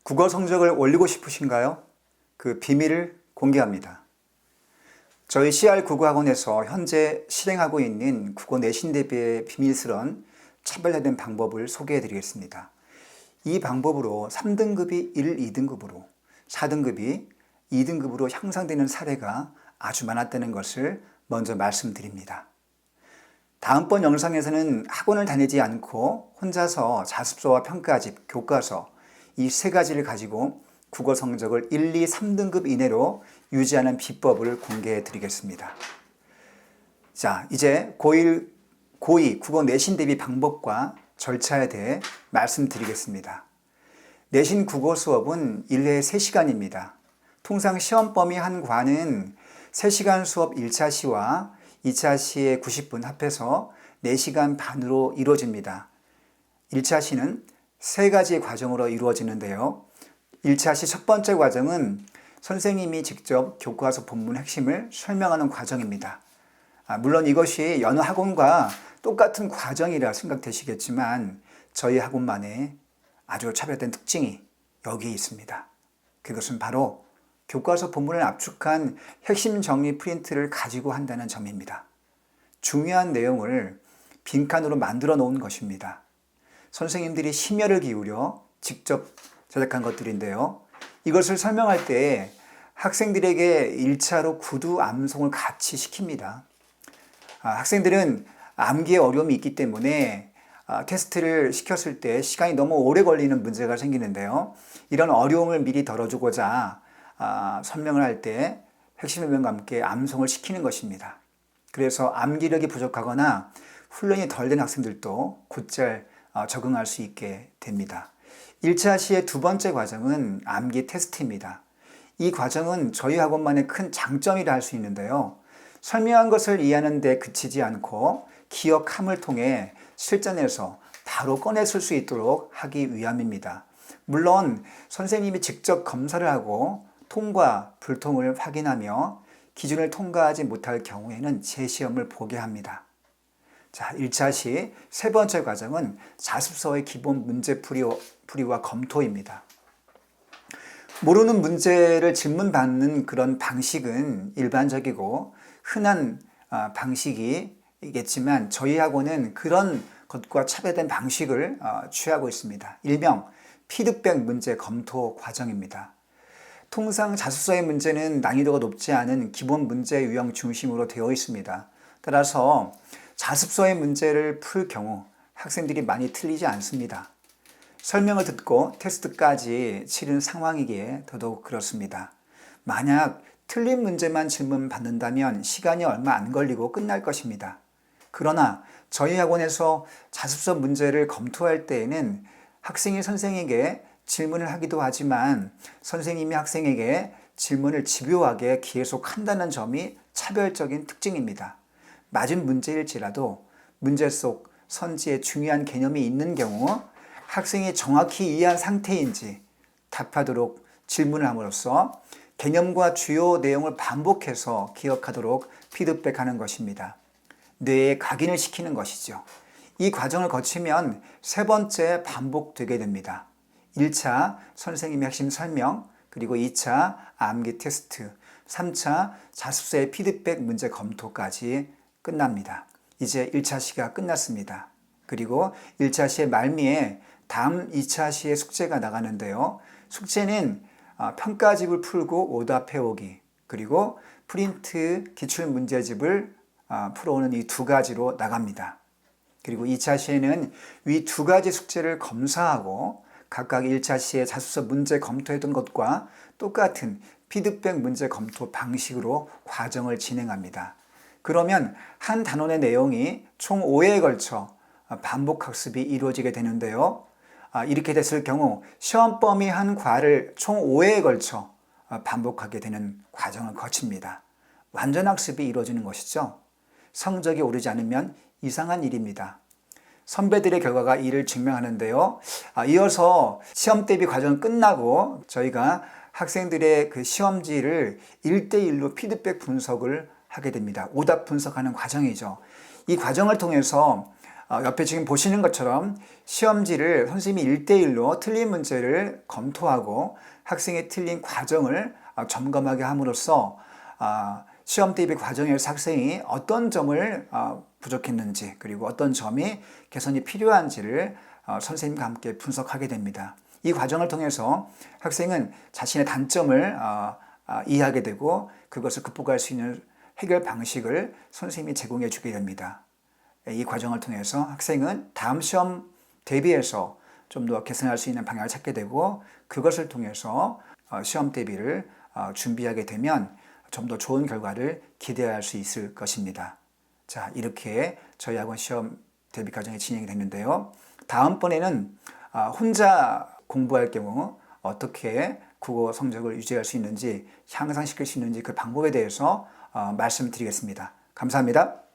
국어 성적을 올리고 싶으신가요? 그 비밀을 공개합니다. 저희 CR 국어학원에서 현재 실행하고 있는 국어 내신 대비의 비밀스런 차별화된 방법을 소개해 드리겠습니다. 이 방법으로 3등급이 1, 2등급으로, 4등급이 2등급으로 향상되는 사례가 아주 많았다는 것을 먼저 말씀드립니다. 다음번 영상에서는 학원을 다니지 않고 혼자서 자습서와 평가집, 교과서 이 세 가지를 가지고 국어 성적을 1, 2, 3등급 이내로 유지하는 비법을 공개해 드리겠습니다. 자, 이제 고2 국어 내신 대비 방법과 절차에 대해 말씀드리겠습니다. 내신 국어 수업은 1회에 3시간입니다. 통상 시험 범위 한 과는 3시간 수업 1차 시와 2차 시의 90분 합해서 4시간 반으로 이루어집니다. 1차 시는 3가지의 과정으로 이루어지는데요. 1차 시 첫 번째 과정은 선생님이 직접 교과서 본문 핵심을 설명하는 과정입니다. 물론 이것이 여느 학원과 똑같은 과정이라 생각되시겠지만 저희 학원만의 아주 차별된 특징이 여기에 있습니다. 그것은 바로 교과서 본문을 압축한 핵심 정리 프린트를 가지고 한다는 점입니다. 중요한 내용을 빈칸으로 만들어 놓은 것입니다. 선생님들이 심혈을 기울여 직접 제작한 것들인데요. 이것을 설명할 때 학생들에게 1차로 구두 암송을 같이 시킵니다. 학생들은 암기에 어려움이 있기 때문에 테스트를 시켰을 때 시간이 너무 오래 걸리는 문제가 생기는데요. 이런 어려움을 미리 덜어주고자 설명을 할 때 핵심 설명과 함께 암송을 시키는 것입니다. 그래서 암기력이 부족하거나 훈련이 덜 된 학생들도 곧잘 적응할 수 있게 됩니다. 1차 시의 두 번째 과정은 암기 테스트입니다. 이 과정은 저희 학원만의 큰 장점이라 할 수 있는데요. 설명한 것을 이해하는 데 그치지 않고 기억함을 통해 실전에서 바로 꺼냈을 수 있도록 하기 위함입니다. 물론 선생님이 직접 검사를 하고 통과, 불통을 확인하며 기준을 통과하지 못할 경우에는 재시험을 보게 합니다. 자, 1차 시 세 번째 과정은 자습서의 기본 문제풀이와 검토입니다. 모르는 문제를 질문받는 그런 방식은 일반적이고 흔한 방식이겠지만 저희 학원은 그런 것과 차별된 방식을 취하고 있습니다. 일명 피드백 문제 검토 과정입니다. 통상 자습서의 문제는 난이도가 높지 않은 기본 문제 유형 중심으로 되어 있습니다. 따라서 자습서의 문제를 풀 경우 학생들이 많이 틀리지 않습니다. 설명을 듣고 테스트까지 치른 상황이기에 더더욱 그렇습니다. 만약 틀린 문제만 질문받는다면 시간이 얼마 안 걸리고 끝날 것입니다. 그러나 저희 학원에서 자습서 문제를 검토할 때에는 학생이 선생에게 질문을 하기도 하지만 선생님이 학생에게 질문을 집요하게 계속한다는 점이 차별적인 특징입니다. 맞은 문제일지라도 문제 속 선지에 중요한 개념이 있는 경우 학생이 정확히 이해한 상태인지 답하도록 질문을 함으로써 개념과 주요 내용을 반복해서 기억하도록 피드백하는 것입니다. 뇌에 각인을 시키는 것이죠. 이 과정을 거치면 세 번째 반복되게 됩니다. 1차 선생님의 핵심 설명, 그리고 2차 암기 테스트, 3차 자습서의 피드백 문제 검토까지 끝납니다. 이제 1차 시가 끝났습니다. 그리고 1차 시의 말미에 다음 2차 시의 숙제가 나가는데요. 숙제는 평가집을 풀고 오답해오기, 그리고 프린트 기출문제집을 풀어오는 이 두 가지로 나갑니다. 그리고 2차 시에는 이 두 가지 숙제를 검사하고 각각 1차 시에 자습서 문제 검토했던 것과 똑같은 피드백 문제 검토 방식으로 과정을 진행합니다. 그러면 한 단원의 내용이 총 5회에 걸쳐 반복학습이 이루어지게 되는데요. 이렇게 됐을 경우 시험 범위 한 과를 총 5회에 걸쳐 반복하게 되는 과정을 거칩니다. 완전 학습이 이루어지는 것이죠. 성적이 오르지 않으면 이상한 일입니다. 선배들의 결과가 이를 증명하는데요. 이어서 시험 대비 과정은 끝나고 저희가 학생들의 그 시험지를 1대1로 피드백 분석을 하게 됩니다. 오답 분석하는 과정이죠. 이 과정을 통해서 옆에 지금 보시는 것처럼 시험지를 선생님이 1대1로 틀린 문제를 검토하고 학생이 틀린 과정을 점검하게 함으로써 시험 대비 과정에서 학생이 어떤 점을 부족했는지 그리고 어떤 점이 개선이 필요한지를 선생님과 함께 분석하게 됩니다. 이 과정을 통해서 학생은 자신의 단점을 이해하게 되고 그것을 극복할 수 있는 해결 방식을 선생님이 제공해 주게 됩니다. 이 과정을 통해서 학생은 다음 시험 대비해서 좀 더 개선할 수 있는 방향을 찾게 되고 그것을 통해서 시험 대비를 준비하게 되면 좀 더 좋은 결과를 기대할 수 있을 것입니다. 자, 이렇게 저희 학원 시험 대비 과정이 진행이 됐는데요. 다음번에는 혼자 공부할 경우 어떻게 국어 성적을 유지할 수 있는지 향상시킬 수 있는지 그 방법에 대해서 말씀드리겠습니다. 감사합니다.